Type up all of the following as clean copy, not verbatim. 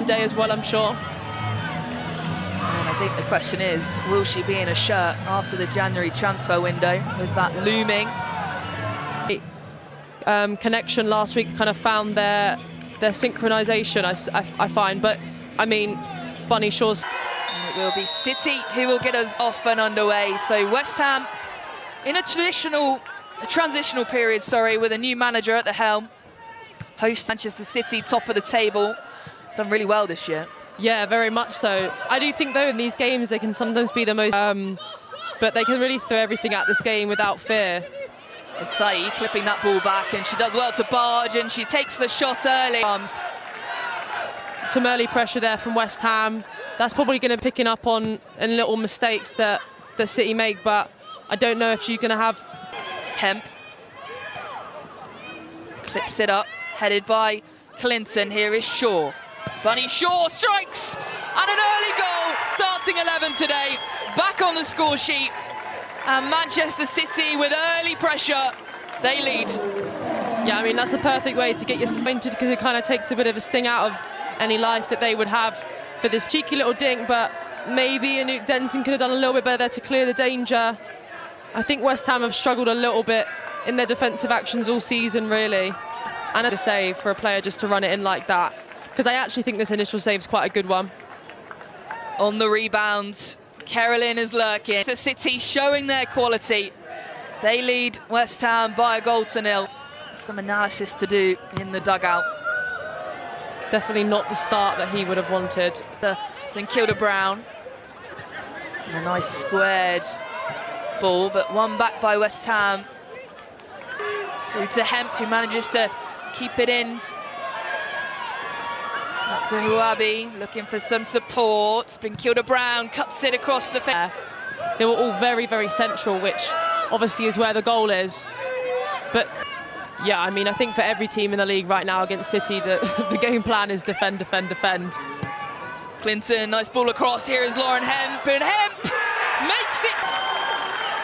today as well, I'm sure. And I think the question is, will she be in a shirt after the January transfer window with that looming? Connection last week kind of found their synchronisation, I find. But, I mean, Bunny Shaw's... And it will be City who will get us off and underway. So West Ham in a transitional period, with a new manager at the helm. Host Manchester City, top of the table. Done really well this year. Yeah, very much so. I do think, though, in these games, they can sometimes be the most... but they can really throw everything at this game without fear. Asai clipping that ball back, and she does well to barge, and she takes the shot early. Some early pressure there from West Ham. That's probably going to be picking up on little mistakes that City make, but I don't know if she's going to have... Hemp. Clips it up, headed by Clinton. Here is Shaw. Bunny Shaw strikes, and an early goal. Starting 11 today, back on the score sheet. And Manchester City with early pressure, they lead. Yeah, I mean, that's a perfect way to get you pointed, because it kind of takes a bit of a sting out of any life that they would have for this cheeky little dink, but maybe Anouk Denton could have done a little bit better there to clear the danger. I think West Ham have struggled a little bit in their defensive actions all season, really. And a save for a player just to run it in like that, because I actually think this initial save is quite a good one. On the rebound, Carolyn is lurking. The City showing their quality. They lead West Ham by a goal to nil. Some analysis to do in the dugout. Definitely not the start that he would have wanted. Then Kilda-Brown. And a nice squared ball, but one back by West Ham. Through to Hemp, who manages to keep it in. Up to Huabi, looking for some support. Been Kilda-Brown, cuts it across the field. They were all very, very central, which obviously is where the goal is. But yeah, I mean, I think for every team in the league right now against City, the game plan is defend, defend, defend. Clinton, nice ball across. Here is Lauren Hemp, and Hemp makes it.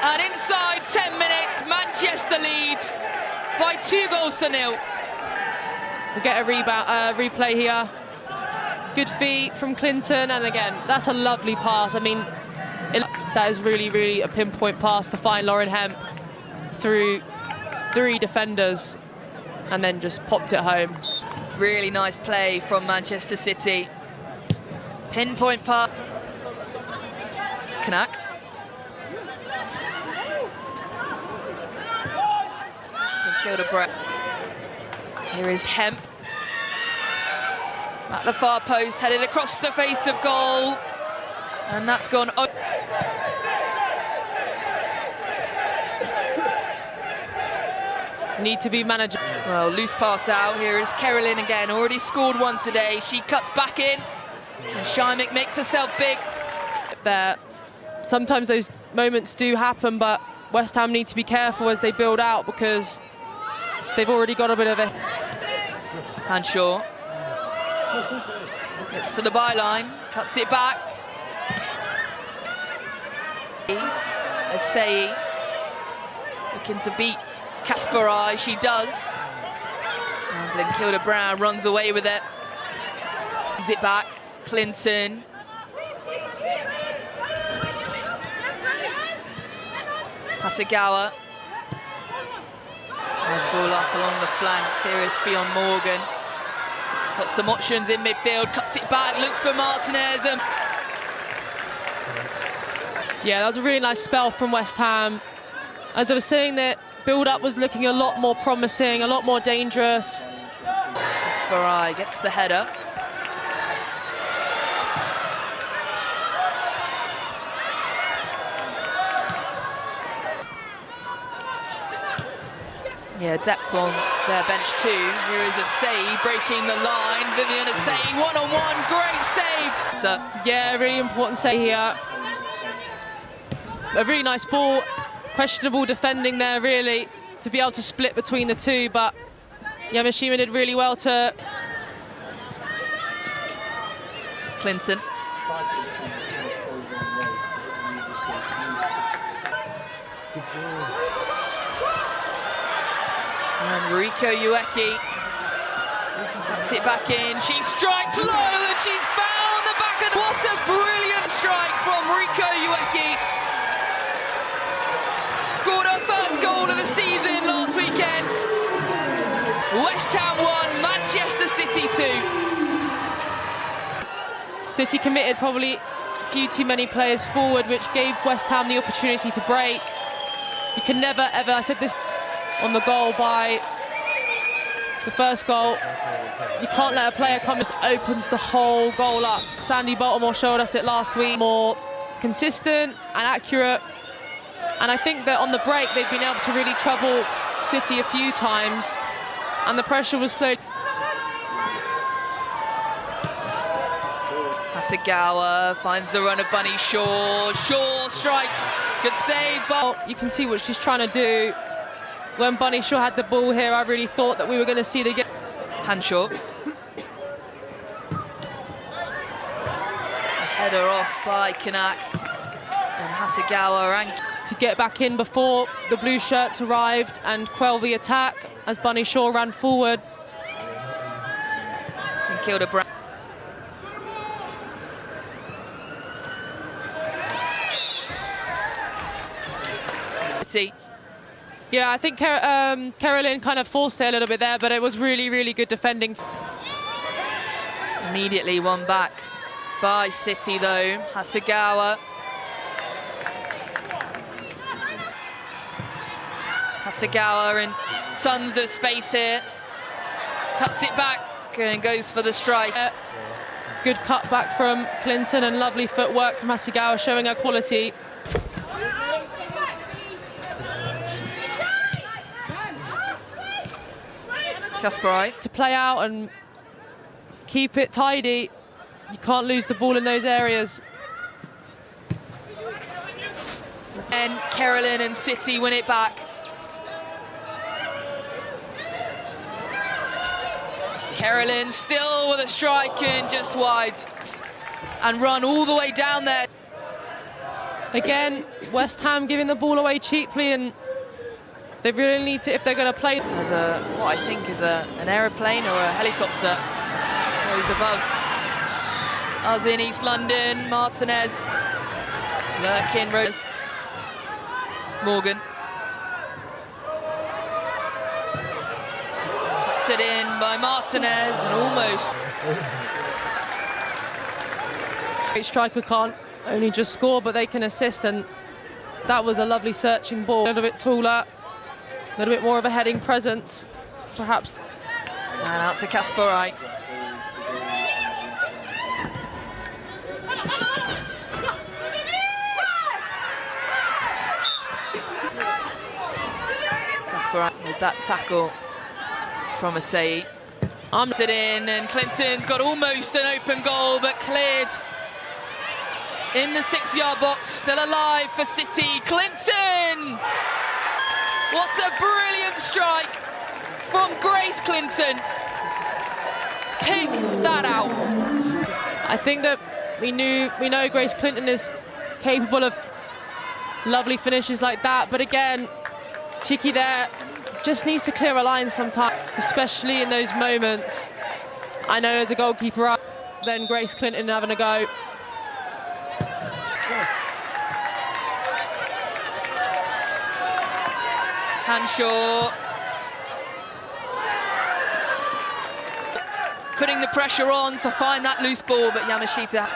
And inside 10 minutes, Manchester leads by 2 goals to nil. We'll get a replay here. Good feet from Clinton, and again, that's a lovely pass. I mean, that is really, really a pinpoint pass to find Lauren Hemp through 3 defenders, and then just popped it home. Really nice play from Manchester City. Pinpoint pass. Kanak. Here is Hemp. At the far post, headed across the face of goal. And that's gone. Need to be managed. Well, loose pass out. Here is Carolyn again. Already scored one today. She cuts back in. And Shymick makes herself big. There. Sometimes those moments do happen, but West Ham need to be careful as they build out, because they've already got a bit of a... Hanshaw. Gets to the byline, cuts it back. Asai looking to beat Kasparai, she does. And then Kilda-Brown runs away with it. Brings it back, Clinton. Hasegawa. Nice ball up along the flanks. Here is Fionn Morgan. Got some options in midfield, cuts it back, looks for Martinez. Yeah, that was a really nice spell from West Ham. As I was saying, that build-up was looking a lot more promising, a lot more dangerous. Sparai gets the header. Yeah, depth on their bench too. Here is Asai breaking the line. Vivian Asai, one-on-one, great save. Yeah, really important save here. A really nice ball. Questionable defending there, really, to be able to split between the two, but Yamashima did really well to... Clinton. And Riko Ueki puts it back in. She strikes low, the she's found the back of the... What a brilliant strike from Ueki. Scored her first goal of the season last weekend. West Ham 1, Manchester City 2. City committed probably a few too many players forward, which gave West Ham the opportunity to break. You can never, ever, I said this on the goal by the first goal, you can't let a player come, just opens the whole goal up. Sandy Baltimore showed us it last week, more consistent and accurate. And I think that on the break, they'd been able to really trouble City a few times, and the pressure was slow. Hasegawa finds the run of Bunny Shaw. Shaw strikes, good save, but you can see what she's trying to do. When Bunny Shaw had the ball here, I really thought that we were going to see the game. Hanshaw. A header off by Kanak. And Hasegawa ran to get back in before the blue shirts arrived and quell the attack as Bunny Shaw ran forward. And killed a Brown. Yeah, I think Carolyn kind of forced it a little bit there, but it was really, really good defending. Immediately won back by City, though. Hasegawa. Hasegawa in tons of space here. Cuts it back and goes for the strike. Good cut back from Clinton and lovely footwork from Hasegawa, showing her quality. Kasparai. To play out and keep it tidy. You can't lose the ball in those areas. And Carolyn and City win it back. Carolyn still with a strike and just wide. And run all the way down there. Again, West Ham giving the ball away cheaply, and they really need to, if they're going to play. As what I think is an aeroplane or a helicopter goes above us in East London. Martinez, Lurkin, Rose, Morgan. Puts it in by Martinez and almost. Great striker can't only just score, but they can assist, and that was a lovely searching ball. A little bit taller. A little bit more of a heading presence, perhaps. And out to Kasparai. Kasparai with that tackle from Asai. Arms it in, and Clinton's got almost an open goal, but cleared in the 6-yard box. Still alive for City. Clinton! What a brilliant strike from Grace Clinton. Pick that out. I think that we know Grace Clinton is capable of lovely finishes like that, but again, Chiki there just needs to clear a line sometime, especially in those moments. I know as a goalkeeper, then Grace Clinton having a go. Hanshaw putting the pressure on to find that loose ball, but Yamashita.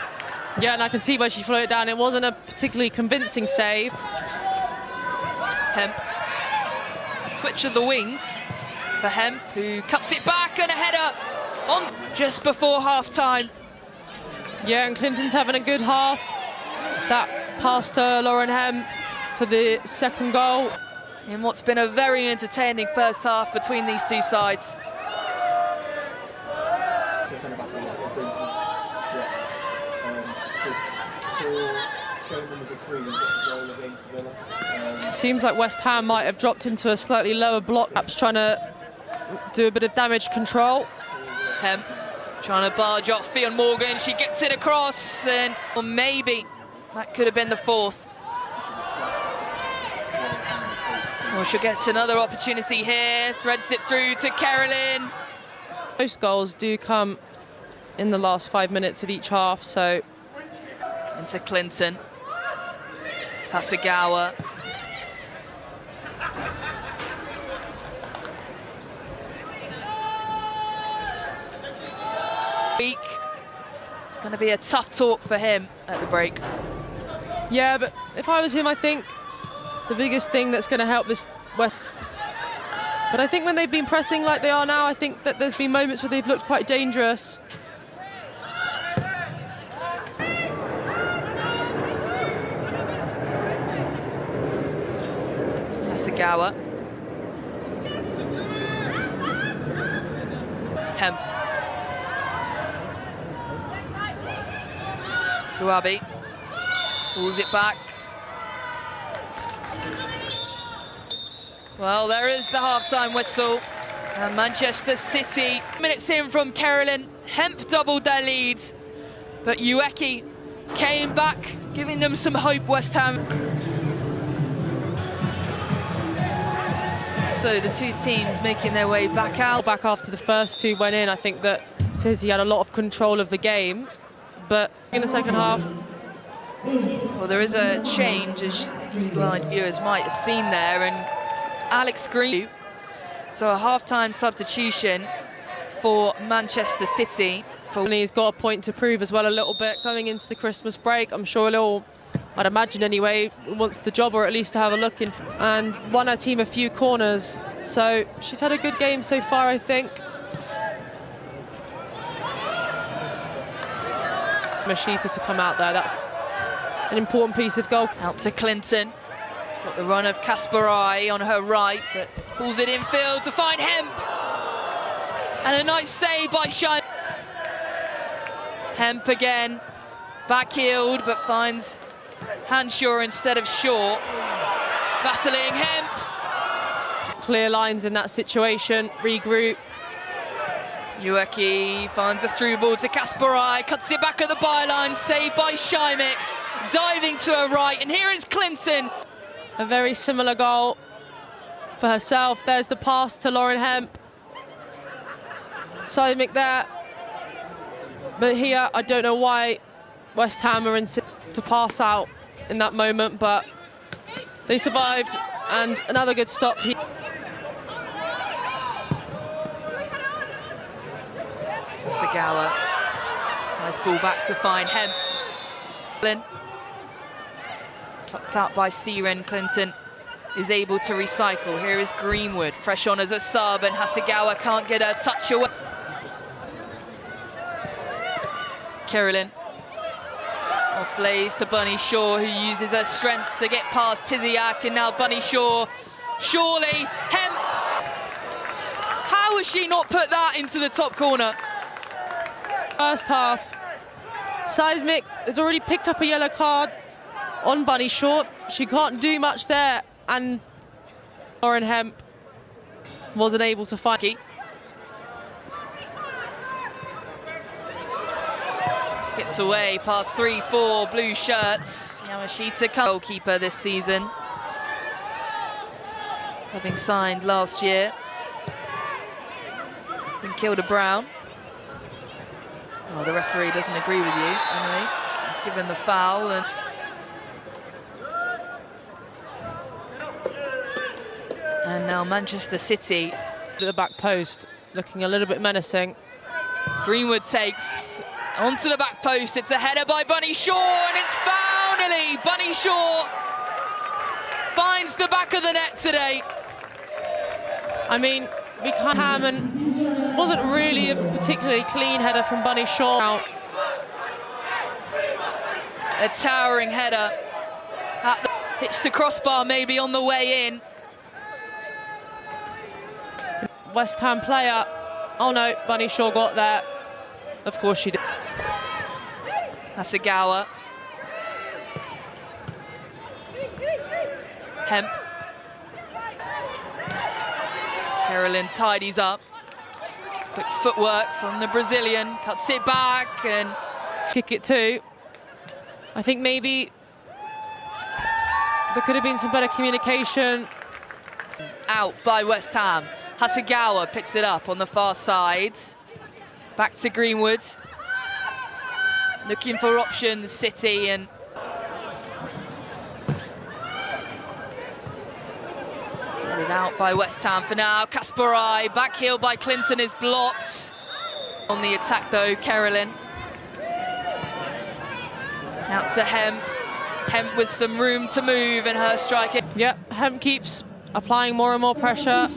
Yeah, and I can see why she floated down. It wasn't a particularly convincing save. Hemp. Switch of the wings for Hemp, who cuts it back, and a header on just before half-time. Yeah, and Clinton's having a good half. That pass to Lauren Hemp for the second goal. In what's been a very entertaining first half between these two sides. Seems like West Ham might have dropped into a slightly lower block, perhaps trying to do a bit of damage control. Hemp trying to barge off Fionn Morgan. She gets it across, and or maybe that could have been the fourth. Well, she'll get another opportunity here. Threads it through to Carolyn. Most goals do come in the last 5 minutes of each half, so... Into Clinton. Hasegawa. Week. It's going to be a tough talk for him at the break. Yeah, but if I was him, I think the biggest thing that's going to help this... But I think when they've been pressing like they are now, I think that there's been moments where they've looked quite dangerous. Hasegawa. Hemp. Uabi pulls it back. Well, there is the half-time whistle. And Manchester City, minutes in from Carolyn, Hemp doubled their leads. But Ueki came back, giving them some hope, West Ham. So the two teams making their way back out. Back after the first two went in, I think that City had a lot of control of the game. But in the second half... Well, there is a change, as eagle-eyed viewers might have seen there, and Alex Green. So a half-time substitution for Manchester City. And he's got a point to prove as well a little bit going into the Christmas break. I'm sure he'll, I'd imagine anyway, wants the job or at least to have a look in. And won her team a few corners. So she's had a good game so far, I think. Machita to come out there, that's an important piece of goal. Out to Clinton. Got the run of Kasparai on her right, but pulls it infield to find Hemp. And a nice save by Shine. Hemp again, back-heeled, but finds Hanshaw instead of Shaw. Battling Hemp. Clear lines in that situation, regroup. Ueki finds a through ball to Kasparai, cuts it back at the byline, saved by Szymek, diving to her right, and here is Clinton. A very similar goal for herself. There's the pass to Lauren Hemp. Szymek there. But here, I don't know why West Ham are in to pass out in that moment, but they survived, and another good stop here. Hasegawa. Nice ball back to find Hemp. Plucked out by Siren. Clinton is able to recycle. Here is Greenwood, fresh on as a sub, and Hasegawa can't get her touch away. Carolyn off-lays to Bunny Shaw, who uses her strength to get past Tiziak, and now Bunny Shaw. Surely, Hemp. How has she not put that into the top corner? First half, Seismic has already picked up a yellow card on Bunny Shaw. She can't do much there, and Lauren Hemp wasn't able to fight. Gets away past 3-4 blue shirts. Yamashita, goalkeeper this season, having signed last year. And Kilda Brown. Oh, the referee doesn't agree with you, Emily. He's given the foul. And now Manchester City at the back post, looking a little bit menacing. Greenwood takes onto the back post. It's a header by Bunny Shaw, and it's finally Bunny Shaw finds the back of the net today. I mean, we can't and wasn't really a particularly clean header from Bunny Shaw. A towering header. Hits the crossbar maybe on the way in. West Ham player. Oh no, Bunny Shaw got there. Of course she did. Hasegawa. Hemp. Carolyn tidies up. Quick footwork from the Brazilian. Cuts it back and... Kick it too. I think maybe there could have been some better communication. Out by West Ham. Hasegawa picks it up on the far side. Back to Greenwood. looking for options, City, and headed out by West Ham for now. Kasparai, back heel by Clinton is blocked. On the attack though, Carolyn. Out to Hemp. Hemp with some room to move in her striking. Yep, Hemp keeps applying more and more pressure.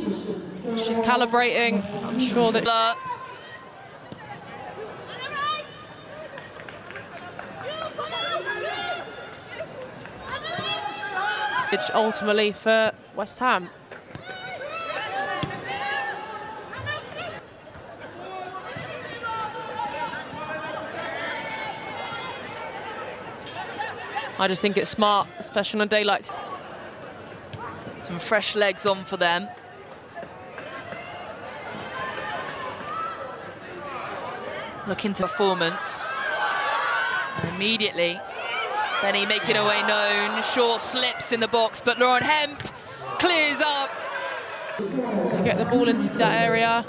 She's calibrating. I'm sure that... ultimately for West Ham. I just think it's smart, especially on a day like today. Some fresh legs on for them. Looking to performance. And immediately, Benny making her way known. Short slips in the box, but Lauren Hemp clears up. To get the ball into that area.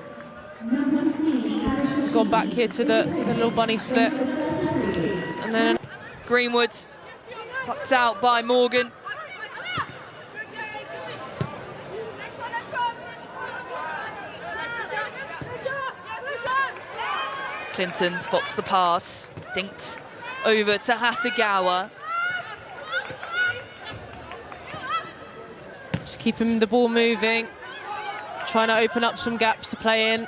Gone back here to the little bunny slip. And then Greenwood plucked out by Morgan. Clinton spots the pass, dinked over to Hasegawa. Just keeping the ball moving, trying to open up some gaps to play in.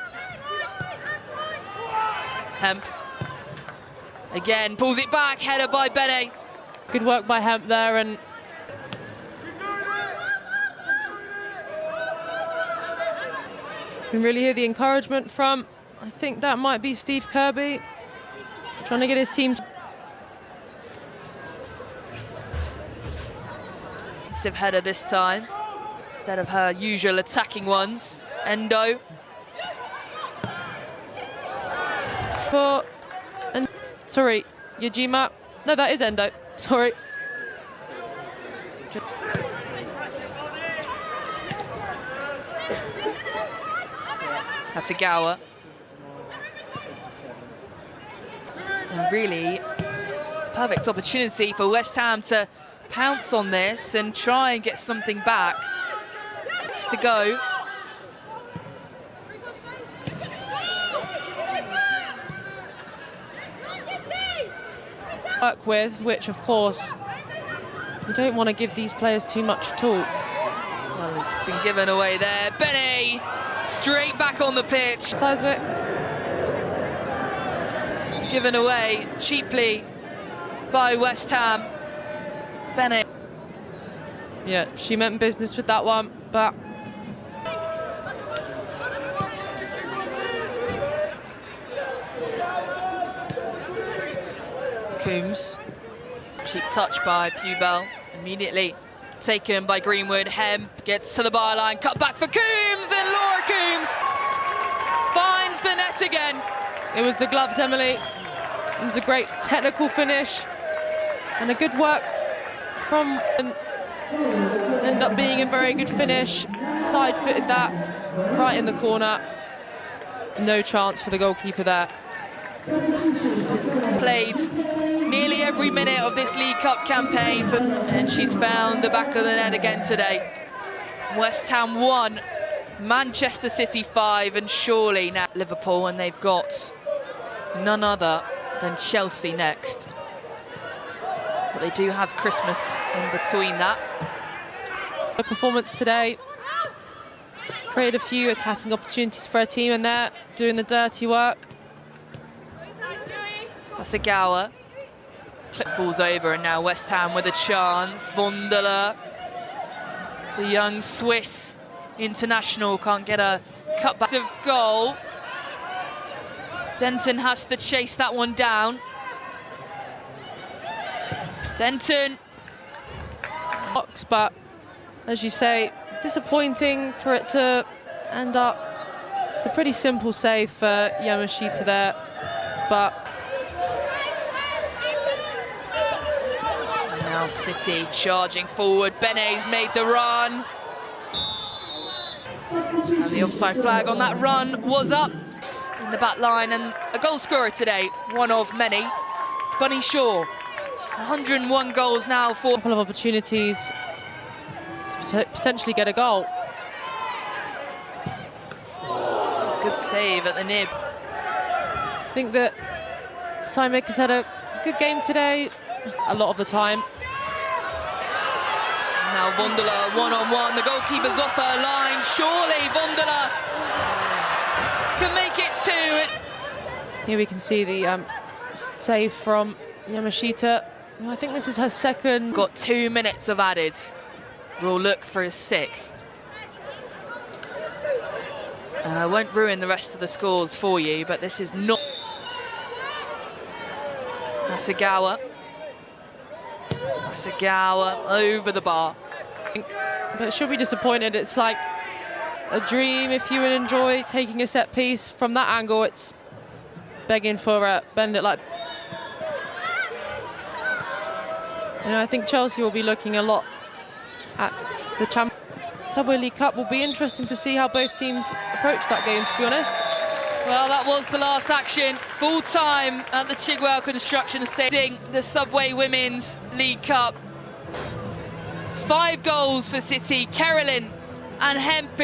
Hemp again pulls it back, header by Bene. Good work by Hemp there, and you can really hear the encouragement from, I think that might be Steve Kirby, trying to get his team. Defensive header this time, instead of her usual attacking ones. Endo. And sorry, Yajima. No, that is Endo. Sorry. Hasegawa. And really, perfect opportunity for West Ham to pounce on this and try and get something back. It's to go. Work with, which of course you don't want to give these players too much at all. Well, it's been given away there. Benny straight back on the pitch. Seismic. Given away cheaply by West Ham. Benny. Yeah, she meant business with that one, but Coombs. Cheap touch by Pubel. Immediately taken by Greenwood. Hemp gets to the byline. Cut back for Coombs, and Laura Coombs finds the net again. it was the gloves, Emily. It was a great technical finish and a good work from, and ended up being a very good finish. Side-footed that right in the corner. No chance for the goalkeeper there. Played nearly every minute of this League Cup campaign, and she's found the back of the net again today. West Ham 1, Manchester City 5, and surely now Liverpool, and they've got none other than Chelsea next. But they do have Christmas in between that. The performance today created a few attacking opportunities for her team, and they're doing the dirty work. Hasegawa clip falls over, and now West Ham with a chance. Vondeler, the young Swiss international, can't get a cutback of goal. Denton has to chase that one down. Denton. But as you say, disappointing for it to end up the pretty simple save for Yamashita there, but now City charging forward. Bene's made the run. And the offside flag on that run was up in the back line, and a goal scorer today, one of many. Bunny Shaw, 101 goals now for... A couple of opportunities to potentially get a goal. Good save at the nib. I think that Saimaker's had a good game today, a lot of the time. Now Vondela one-on-one, the goalkeeper's off her line. Surely Vondela can make it 2. Here we can see the save from Yamashita. I think this is her second. Got 2 minutes of added. We'll look for his 6th. And I won't ruin the rest of the scores for you, but this is not... Hasegawa over the bar. But she'll be disappointed. It's like a dream if you would enjoy taking a set piece. From that angle, it's begging for a bend it like... You know, I think Chelsea will be looking a lot at the Subway League Cup. Will be interesting to see how both teams approach that game, to be honest. Well, that was the last action. Full time at the Chigwell Construction Stadium, the Subway Women's League Cup. 5 goals for City. Carolyn and Hemp